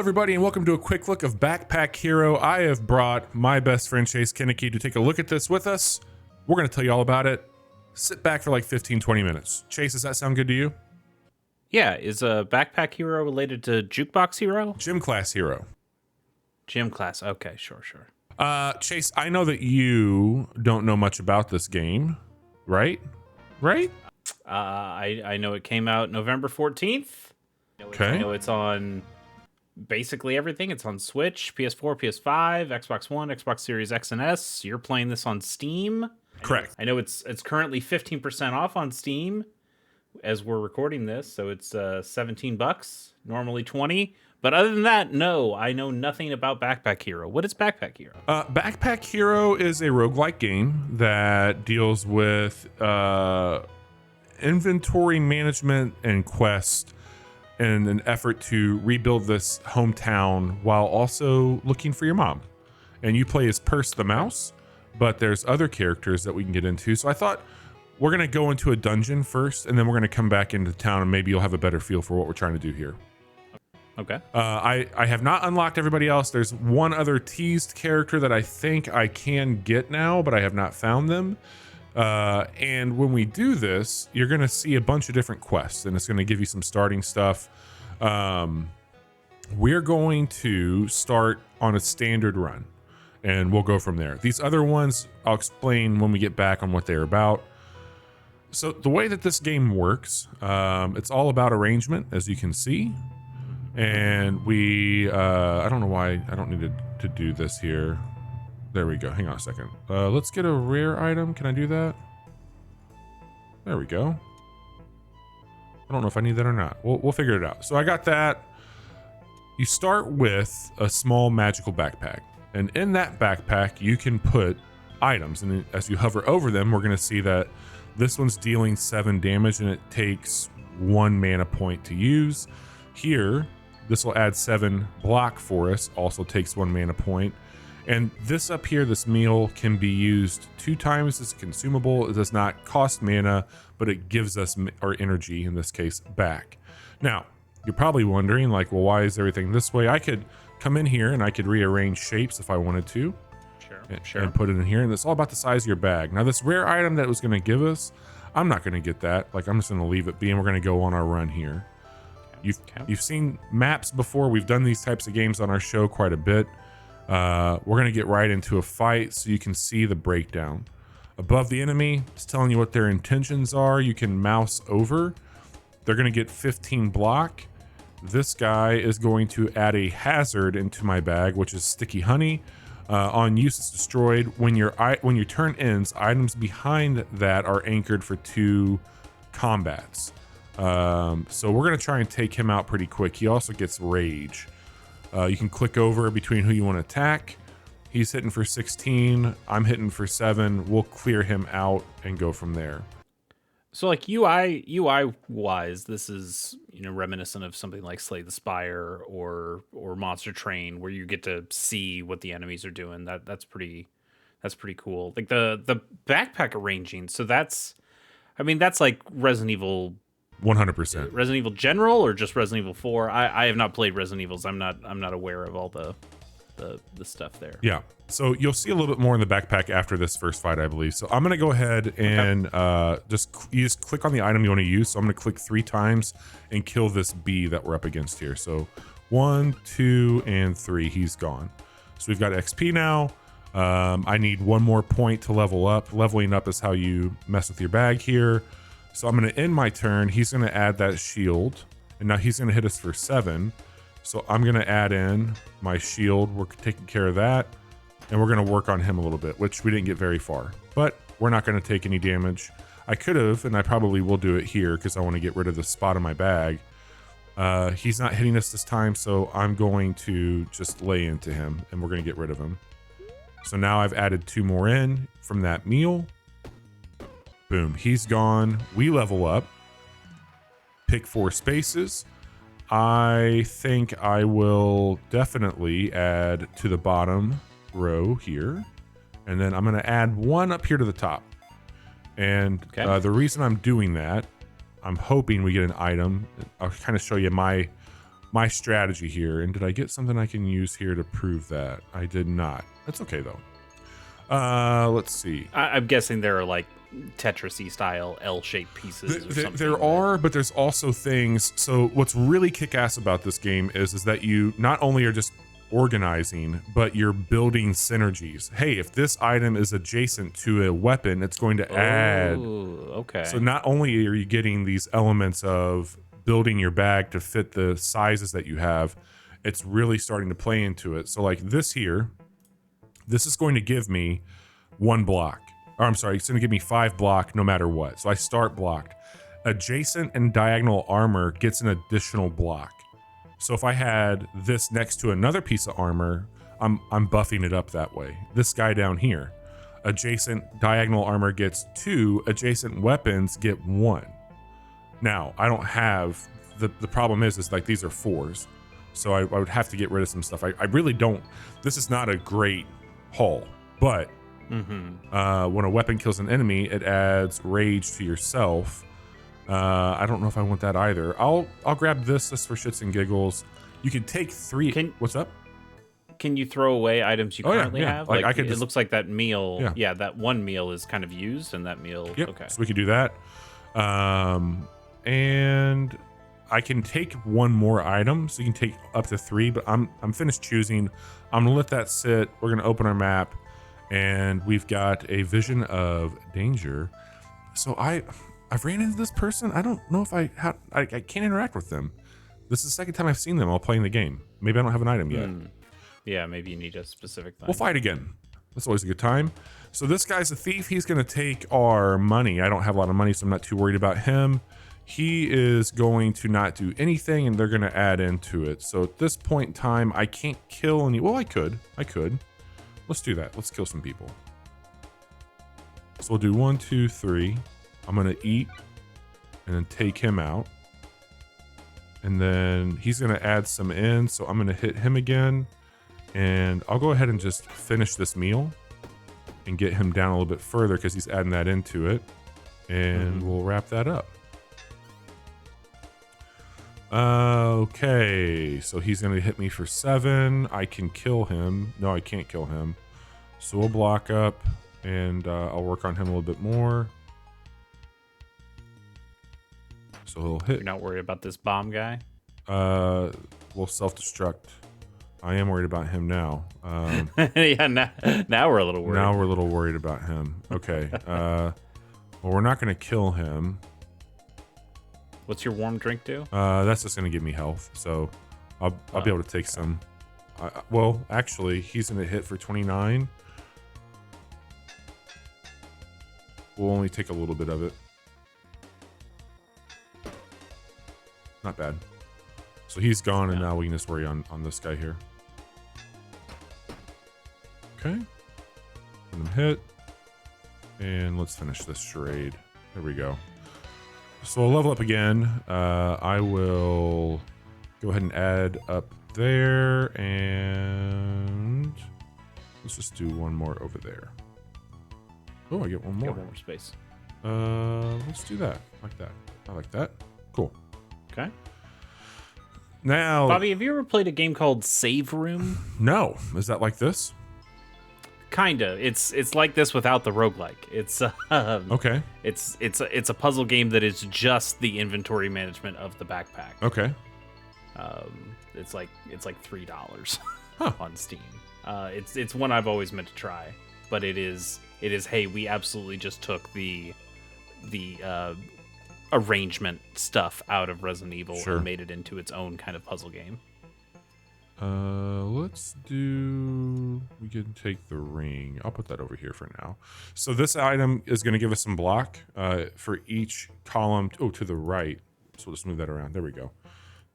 everybody, and welcome to a quick look of Backpack Hero. I have brought my best friend Chase Kinnicky to take a look at this with us. We're going to tell you all about it. Sit back for like 15-20 minutes. Chase, does that sound good to you? Yeah, is a Backpack Hero related to Jukebox Hero? Gym Class Hero. Gym Class, okay, sure. Chase, I know that you don't know much about this game, right? I know it came out November 14th. I know it's on basically everything. It's on Switch, PS4, PS5, Xbox One, Xbox Series X and S. You're playing this on Steam. Correct. I know it's currently 15% off on Steam as we're recording this, so it's $17, normally $20. But other than that, no, I know nothing about Backpack Hero. What is Backpack Hero? Backpack Hero is a roguelike game that deals with inventory management and quest in an effort to rebuild this hometown while also looking for your mom. And you play as Purse the Mouse, but there's other characters that we can get into. So I thought we're going to go into a dungeon first, and then we're going to come back into town, and maybe you'll have a better feel for what we're trying to do here. Okay. I have not unlocked everybody else. There's one other teased character that I think I can get now, but I have not found them. And when we do this, you're going to see a bunch of different quests, and it's going to give you some starting stuff. We're going to start on a standard run, and we'll go from there. These other ones, I'll explain when we get back on what they're about. So the way that this game works, it's all about arrangement, as you can see. And we, I don't know why I don't need to do this here. There we go. Hang on a second. Let's get a rare item. Can I do that? There we go. I don't know if I need that or not. We'll figure it out. So I got that. You start with a small magical backpack. And in that backpack, you can put items. And as you hover over them, we're going to see that this one's dealing 7 damage, and it takes 1 mana point to use. Here, this will add 7 block for us. Also takes 1 mana point. And this up here, this meal, can be used 2 times as a consumable. It does not cost mana, but it gives us our energy, in this case, back. Now, you're probably wondering, like, well, why is everything this way? I could come in here and I could rearrange shapes if I wanted to. Sure. And put it in here. And it's all about the size of your bag. Now, this rare item that it was going to give us, I'm not going to get that. Like, I'm just going to leave it be, and we're going to go on our run here. You've seen maps before. We've done these types of games on our show quite a bit. We're going to get right into a fight so you can see the breakdown. Above the enemy, it's telling you what their intentions are. You can mouse over. They're going to get 15 block. This guy is going to add a hazard into my bag, which is sticky honey. On use, it's destroyed. When your turn ends, items behind that are anchored for 2 combats. So we're going to try and take him out pretty quick. He also gets rage. You can click over between who you want to attack. He's hitting for 16. I'm hitting for 7. We'll clear him out and go from there. So like UI wise, this is, reminiscent of something like Slay the Spire or Monster Train, where you get to see what the enemies are doing. That's pretty cool. Like the backpack arranging. So that's like Resident Evil 100%. Resident Evil General, or just Resident Evil 4? I have not played Resident Evils. I'm not aware of all the stuff there. Yeah. So you'll see a little bit more in the backpack after this first fight, I believe. So I'm going to go ahead and just click on the item you want to use. So I'm going to click 3 times and kill this bee that we're up against here. So 1, 2, and 3. He's gone. So we've got XP now. I need 1 more point to level up. Leveling up is how you mess with your bag here. So I'm going to end my turn. He's going to add that shield, and now he's going to hit us for 7. So I'm going to add in my shield. We're taking care of that, and we're going to work on him a little bit, which we didn't get very far, but we're not going to take any damage. I could have, and I probably will do it here because I want to get rid of the spot in my bag. He's not hitting us this time, so I'm going to just lay into him, and we're going to get rid of him. So now I've added 2 more in from that meal. Boom, he's gone. We level up. Pick 4 spaces. I think I will definitely add to the bottom row here. And then I'm going to add 1 up here to the top. And the reason I'm doing that, I'm hoping we get an item. I'll kind of show you my my strategy here. And did I get something I can use here to prove that? I did not. That's okay though. Let's see. I'm guessing there are like Tetris-y style L-shaped pieces or something. There are, but there's also things. So what's really kick-ass about this game is that you not only are just organizing, but you're building synergies. Hey, if this item is adjacent to a weapon, it's going to add. Okay. So not only are you getting these elements of building your bag to fit the sizes that you have, it's really starting to play into it. So like this here, this is going to give me 1 block. Or I'm sorry, it's going to give me 5 block no matter what. So I start blocked. Adjacent and diagonal armor gets an additional block. So if I had this next to another piece of armor, I'm buffing it up that way. This guy down here, adjacent diagonal armor gets 2, adjacent weapons get 1. Now, I don't have, the problem is like these are 4s. So I would have to get rid of some stuff. I really don't, this is not a great haul, but when a weapon kills an enemy, it adds rage to yourself. I don't know if I want that either. I'll grab this just for shits and giggles. You can take 3. What's up? Can you throw away items you currently have? Like I could it looks like that meal. Yeah, that one meal is kind of used, and that meal. Yep. Okay. So we could do that. And I can take 1 more item, so you can take up to 3. But I'm finished choosing. I'm gonna let that sit. We're gonna open our map, and we've got a vision of danger. So I've ran into this person. I don't know if I can't interact with them. This is the second time I've seen them while playing the game. Maybe I don't have an item yet. Yeah, maybe you need a specific thing. We'll fight again. That's always a good time. So this guy's a thief. He's going to take our money. I don't have a lot of money, so I'm not too worried about him. He is going to not do anything, and they're going to add into it. So at this point in time, I can't kill any. Well, I could. Let's do that. Let's kill some people. So we'll do 1, 2, 3. I'm going to eat and then take him out. And then he's going to add some in. So I'm going to hit him again. And I'll go ahead and just finish this meal and get him down a little bit further because he's adding that into it. And we'll wrap that up. Okay. So he's going to hit me for 7. I can kill him. No, I can't kill him. So we'll block up and I'll work on him a little bit more. So he'll hit. You're not worried about this bomb guy? We'll self-destruct. I am worried about him now. Yeah, now we're a little worried. Now we're a little worried about him. Okay. Well, we're not going to kill him. What's your warm drink do? That's just going to give me health. So I'll be able to take some. Well, actually, he's going to hit for 29. We'll only take a little bit of it. Not bad. So he's gone, and now we can just worry on this guy here. Okay. Let him hit. And let's finish this charade. There we go. So I'll level up again. I will go ahead and add up there, and let's just do 1 more over there. Oh, I get 1 more. Get 1 more space. Let's do that. Like that. I like that. Cool. Okay. Now, Bobby, have you ever played a game called Save Room? No. Is that like this? Kinda. It's like this without the roguelike. It's Okay. It's a puzzle game that is just the inventory management of the backpack. Okay. It's like $3 Huh. on Steam. It's one I've always meant to try, but it is hey, we absolutely just took the arrangement stuff out of Resident Evil and made it into its own kind of puzzle game. Let's do, we can take the ring. I'll put that over here for now. So this item is going to give us some block for each column. Oh, to the right. So we'll just move that around. There we go.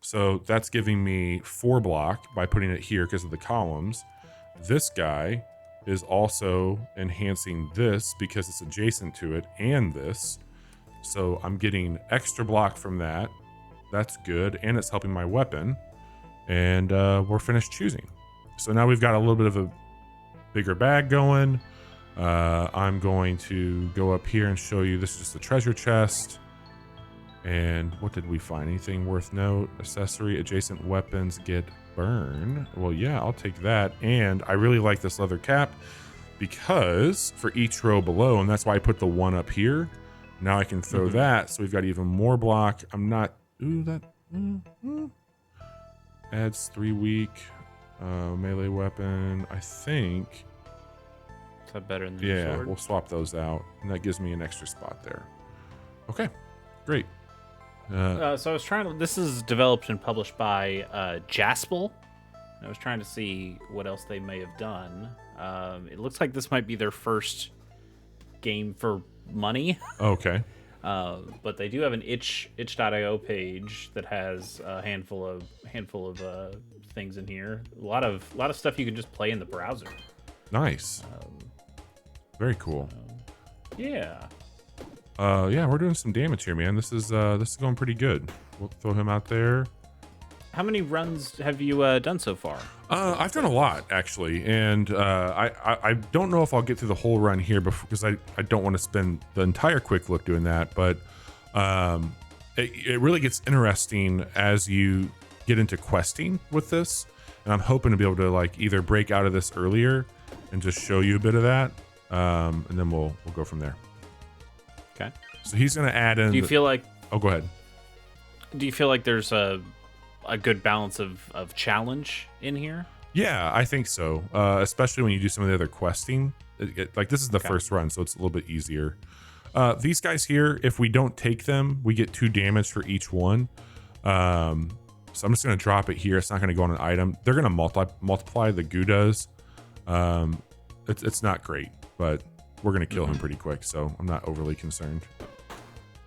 So that's giving me 4 block by putting it here because of the columns. This guy is also enhancing this because it's adjacent to it, and this. So I'm getting extra block from that. That's good. And it's helping my weapon. And we're finished choosing. So now we've got a little bit of a bigger bag going. I'm going to go up here and show you this is just the treasure chest. And what did we find? Anything worth note? Accessory, adjacent weapons get burn. Well, yeah, I'll take that. And I really like this leather cap because for each row below, and that's why I put the one up here. Now I can throw that, so we've got even more block. I'm not. Ooh, that adds 3 weak melee weapon. I think. Is that better than Yeah, the sword? we'll swap those out, and that gives me an extra spot there. Okay, great. So I was trying to. This is developed and published by Jaspel. I was trying to see what else they may have done. It looks like this might be their first game for money. Okay. But they do have an itch.io page that has a handful of things in here. A lot of stuff you can just play in the browser. Nice. Very cool. Yeah. Yeah, we're doing some damage here, man. This is going pretty good. We'll throw him out there. How many runs have you done so far? I've done a lot actually, and I don't know if I'll get through the whole run here because I don't want to spend the entire quick look doing that. But it really gets interesting as you get into questing with this, and I'm hoping to be able to like either break out of this earlier and just show you a bit of that, and then we'll go from there. Okay. So he's gonna add in. Do you feel like? Oh, go ahead. Do you feel like there's a good balance of challenge in here? Yeah, I think so. Especially when you do some of the other questing. Like this is the first run, so it's a little bit easier. These guys here, if we don't take them, we get 2 damage for each one. So I'm just gonna drop it here. It's not gonna go on an item. They're gonna multiply. The goo does. It's not great, but we're gonna kill him pretty quick, so I'm not overly concerned.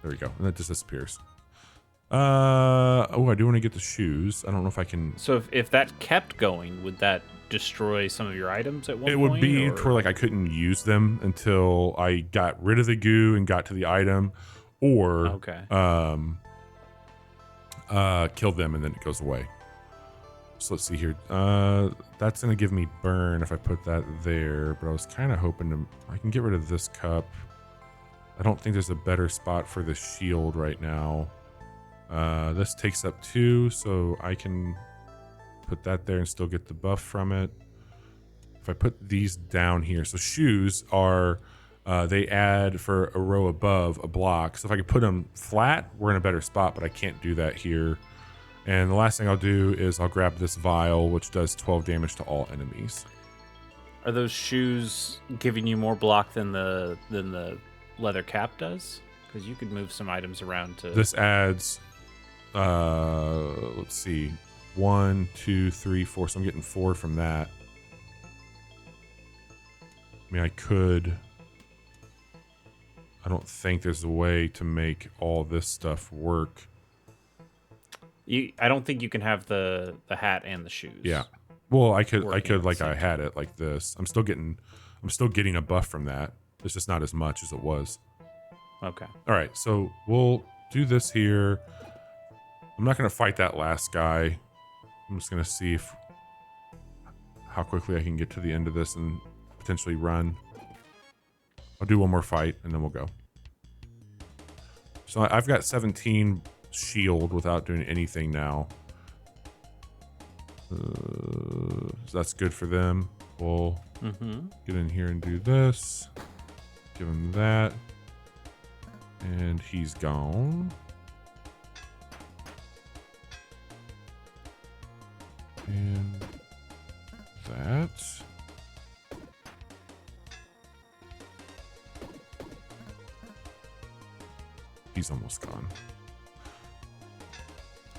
There we go, and that just disappears. Oh, I do want to get the shoes. I don't know if I can. So if that kept going, would that destroy some of your items at one point? It would be where like I couldn't use them until I got rid of the goo and got to the item, or kill them and then it goes away. So let's see here. That's gonna give me burn if I put that there, but I was kind of hoping I can get rid of this cup. I don't think there's a better spot for the shield right now. This takes up 2, so I can put that there and still get the buff from it. If I put these down here, so shoes are, they add for a row above a block. So if I could put them flat, we're in a better spot, but I can't do that here. And the last thing I'll do is I'll grab this vial, which does 12 damage to all enemies. Are those shoes giving you more block than the leather cap does? Because you could move some items around to. This adds. Let's see, 1, 2, 3, 4. So I'm getting 4 from that. I mean, I don't think there's a way to make all this stuff work. I don't think you can have the hat and the shoes. Yeah. Well, I could like I time. had it like this. I'm still getting a buff from that. It's just not as much as it was. Okay. All right, so we'll do this here. I'm not going to fight that last guy. I'm just going to see how quickly I can get to the end of this and potentially run. I'll do one more fight and then we'll go. So I've got 17 shield without doing anything now. So that's good for them. We'll get in here and do this. Give him that. And he's gone. And that. He's almost gone.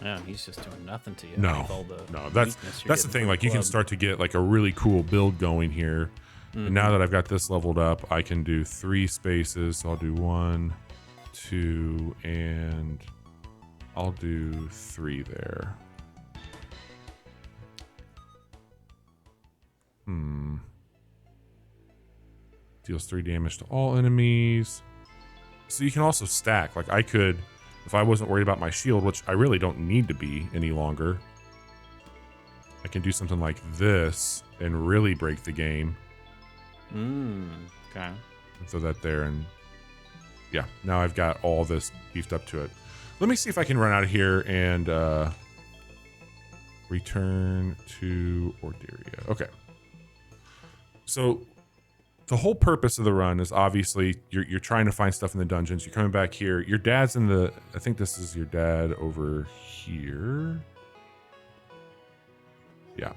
Yeah, he's just doing nothing to you. No, that's the thing. Like you can start to get like a really cool build going here. And now that I've got this leveled up, I can do 3 spaces. So I'll do 1, 2, and I'll do 3 there. Deals 3 damage to all enemies. So you can also stack. Like I could, if I wasn't worried about my shield, which I really don't need to be any longer, I can do something like this and really break the game. Okay. And throw that there, and yeah, now I've got all this beefed up to it. Let me see if I can run out of here and return to Orderia. Okay. So the whole purpose of the run is obviously you're trying to find stuff in the dungeons. You're coming back here. Your dad's in the, I think this is your dad over here. Yeah.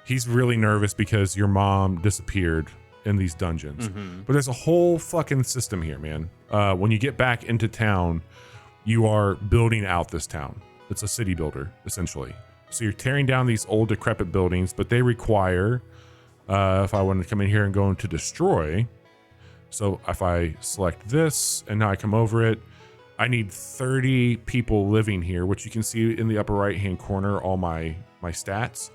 He's really nervous because your mom disappeared in these dungeons. But there's a whole fucking system here, man. When you get back into town, you are building out this town. It's a city builder, essentially. So you're tearing down these old decrepit buildings, but they require, if I wanted to come in here and go into destroy, so if I select this and now I come over it, I need 30 people living here, which you can see in the upper right-hand corner, all my stats.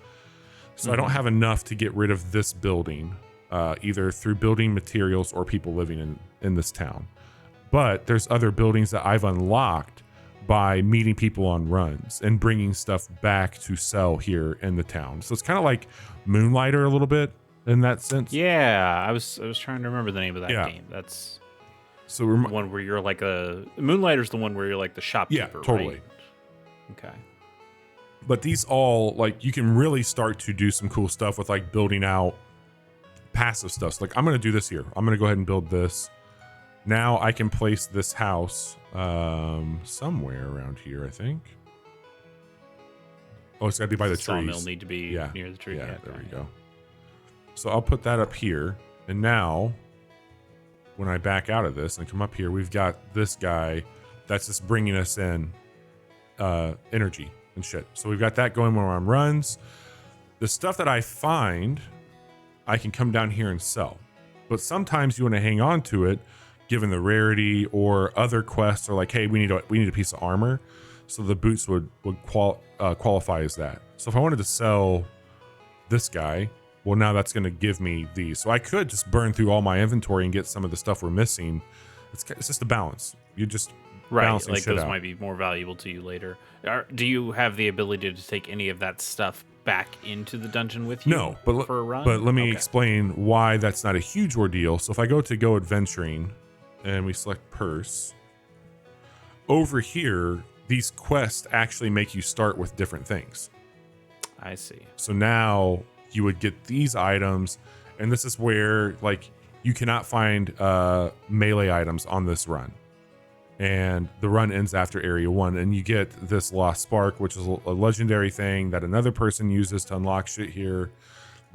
So I don't have enough to get rid of this building, either through building materials or people living in this town. But there's other buildings that I've unlocked by meeting people on runs and bringing stuff back to sell here in the town. So it's kind of like Moonlighter a little bit in that sense. Yeah, I was trying to remember the name of that game. That's so the one where you're like Moonlighter's the one where you're like the shopkeeper. Yeah, totally. Right? Okay. But these all, like, you can really start to do some cool stuff with like building out passive stuff. So, like, I'm going to do this here. I'm going to go ahead and build this. Now I can place this house somewhere around here, I think. Oh, it's got to be by the sawmill trees. Need to be near the tree. Yeah, there we go. So I'll put that up here. And now when I back out of this and come up here, we've got this guy that's just bringing us in energy and shit. So we've got that going when we're on runs. The stuff that I find, I can come down here and sell. But sometimes you want to hang on to it, given the rarity, or other quests are like, hey, we need a piece of armor. So the boots would qualify as that. So if I wanted to sell this guy, well, now that's going to give me these. So I could just burn through all my inventory and get some of the stuff we're missing. It's just a balance. You just right, like those out. Might be more valuable to you later. Do you have the ability to take any of that stuff back into the dungeon with you? No, but for a run? But let me explain why that's not a huge ordeal. So if I go to go adventuring and we select purse, over here, these quests actually make you start with different things. I see. So now you would get these items, and this is where, like, you cannot find melee items on this run. And the run ends after area 1, and you get this lost spark, which is a legendary thing that another person uses to unlock shit here.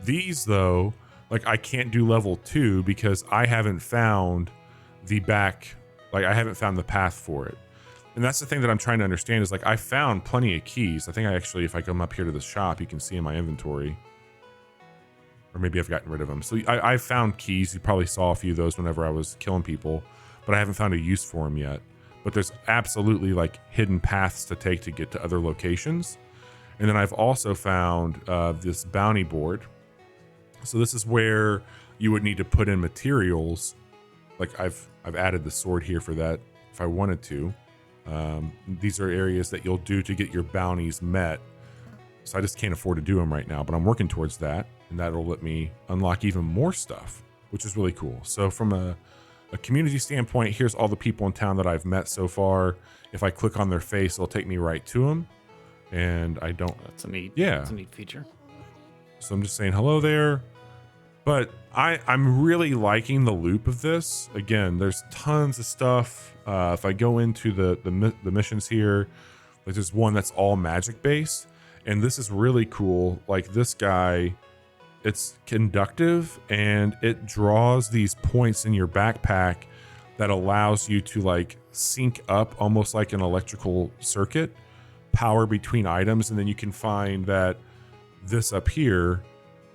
These, though, like, I can't do level 2 because I haven't found the path for it. And that's the thing that I'm trying to understand is, like, I found plenty of keys. I think if I come up here to the shop, you can see in my inventory. Or maybe I've gotten rid of them. So I found keys. You probably saw a few of those whenever I was killing people, but I haven't found a use for them yet. But there's absolutely, like, hidden paths to take to get to other locations. And then I've also found this bounty board. So this is where you would need to put in materials. Like, I've added the sword here for that if I wanted to. These are areas that you'll do to get your bounties met. So I just can't afford to do them right now, but I'm working towards that, and that'll let me unlock even more stuff, which is really cool. So from a community standpoint, here's all the people in town that I've met so far. If I click on their face, it'll take me right to them, and I don't. That's a neat. Yeah, that's a neat feature. So I'm just saying hello there. But I'm really liking the loop of this. Again, there's tons of stuff. If I go into the missions here, like, there's one that's all magic based, and this is really cool. Like, this guy, it's conductive, and it draws these points in your backpack that allows you to, like, sync up almost like an electrical circuit, power between items, and then you can find that this up here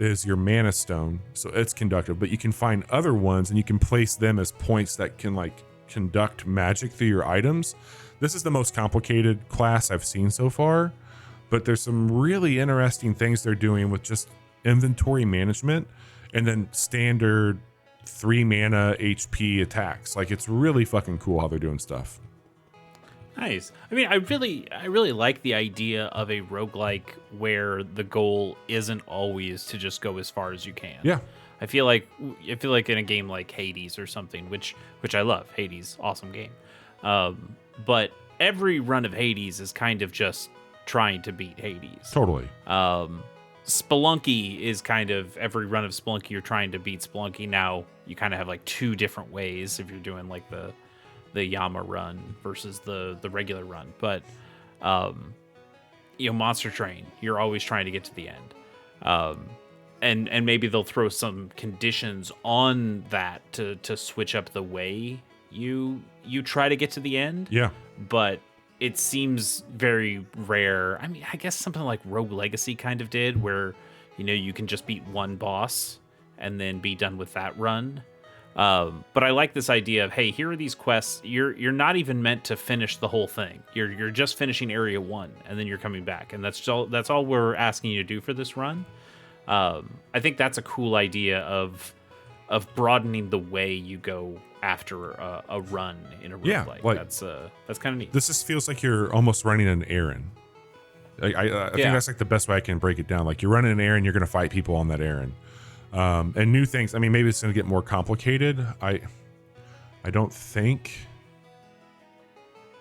is your mana stone, so it's conductive, but you can find other ones and you can place them as points that can, like, conduct magic through your items. This is the most complicated class I've seen so far, but there's some really interesting things they're doing with just inventory management and then standard 3 mana HP attacks. Like, it's really fucking cool how they're doing stuff. Nice. I mean, I really like the idea of a roguelike where the goal isn't always to just go as far as you can. Yeah. I feel like in a game like Hades or something, which I love. Hades, awesome game. But every run of Hades is kind of just trying to beat Hades. Totally. Spelunky is kind of every run of Spelunky you're trying to beat Spelunky. Now you kind of have like two different ways if you're doing like the Yama run versus the regular run. But Monster Train, you're always trying to get to the end. And maybe they'll throw some conditions on that to switch up the way you try to get to the end. Yeah. But it seems very rare. I mean, I guess something like Rogue Legacy kind of did, where you can just beat one boss and then be done with that run. But I like this idea of, hey, here are these quests. You're not even meant to finish the whole thing. You're just finishing area 1, and then you're coming back, and that's all we're asking you to do for this run. I think that's a cool idea of broadening the way you go after a run in a roguelike. Yeah, like, that's kind of neat. This just feels like you're almost running an errand. I think that's like the best way I can break it down. Like, you're running an errand, you're going to fight people on that errand. And new things. I mean, maybe it's going to get more complicated. I don't think,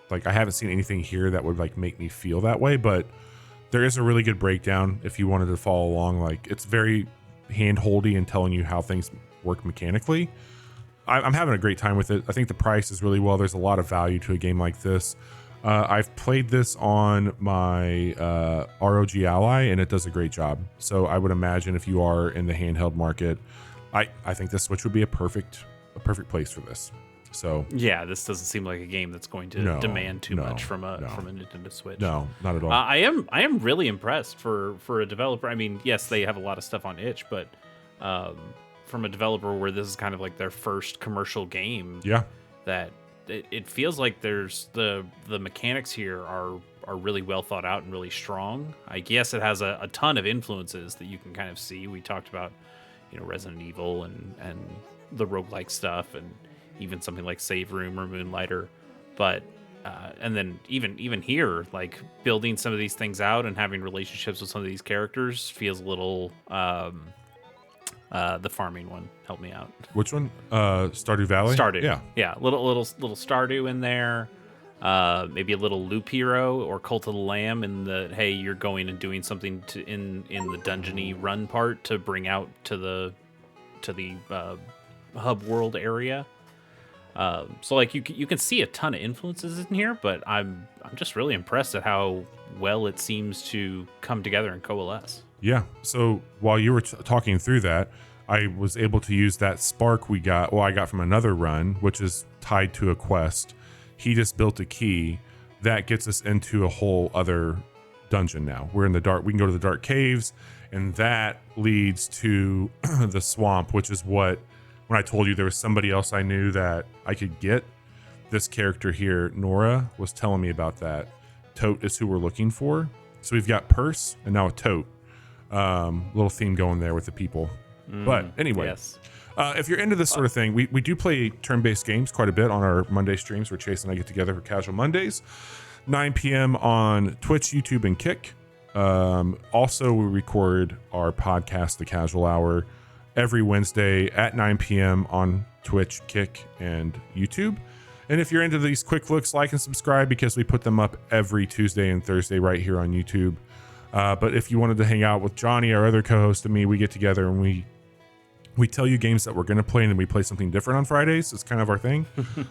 like, I haven't seen anything here that would like make me feel that way, but there is a really good breakdown if you wanted to follow along. Like, it's very hand-holdy and telling you how things work mechanically. I'm having a great time with it. I think the price is really well. There's a lot of value to a game like this. I've played this on my ROG Ally, and it does a great job. So I would imagine if you are in the handheld market, I think the Switch would be a perfect place for this. So yeah, this doesn't seem like a game that's going to demand too much from a Nintendo Switch. No, not at all. I am really impressed for a developer. I mean, yes, they have a lot of stuff on itch, but from a developer where this is kind of like their first commercial game, that it feels like there's the mechanics here are really well thought out and really strong. I guess it has a ton of influences that you can kind of see. We talked about Resident Evil and the roguelike stuff, and even something like Save Room or Moonlighter, but and then even here, like, building some of these things out and having relationships with some of these characters feels a little the farming one. Help me out. Which one? Stardew Valley? Stardew. Yeah. Little Stardew in there. Maybe a little Loop Hero or Cult of the Lamb in the, hey, you're going and doing something in the dungeony run part to bring out to the hub world area. So like you can see a ton of influences in here, but I'm just really impressed at how well it seems to come together and coalesce. Yeah. So while you were talking through that, I was able to use that spark I got from another run, which is tied to a quest. He just built a key that gets us into a whole other dungeon now. We're in the dark. We can go to the dark caves, and that leads to the swamp, which is what, when I told you there was somebody else I knew that I could get, this character here, Nora, was telling me about that. Tote is who we're looking for. So we've got Purse and now a Tote. Little theme going there with the people. But anyway, yes. If you're into this sort of thing, we do play turn-based games quite a bit on our Monday streams where Chase and I get together for Casual Mondays. 9 p.m. on Twitch, YouTube, and Kick. Also, we record our podcast, The Casual Hour, every Wednesday at 9 p.m. on Twitch, Kick, and YouTube. And if you're into these quick looks, like and subscribe, because we put them up every Tuesday and Thursday right here on YouTube. But if you wanted to hang out with Johnny, our other co-host, and me, we get together and we tell you games that we're going to play, and then we play something different on Fridays. It's kind of our thing.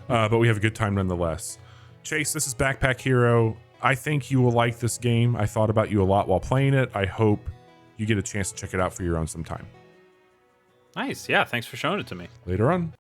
But we have a good time nonetheless. Chase, this is Backpack Hero. I think you will like this game. I thought about you a lot while playing it. I hope you get a chance to check it out for your own sometime. Nice. Yeah, thanks for showing it to me. Later on.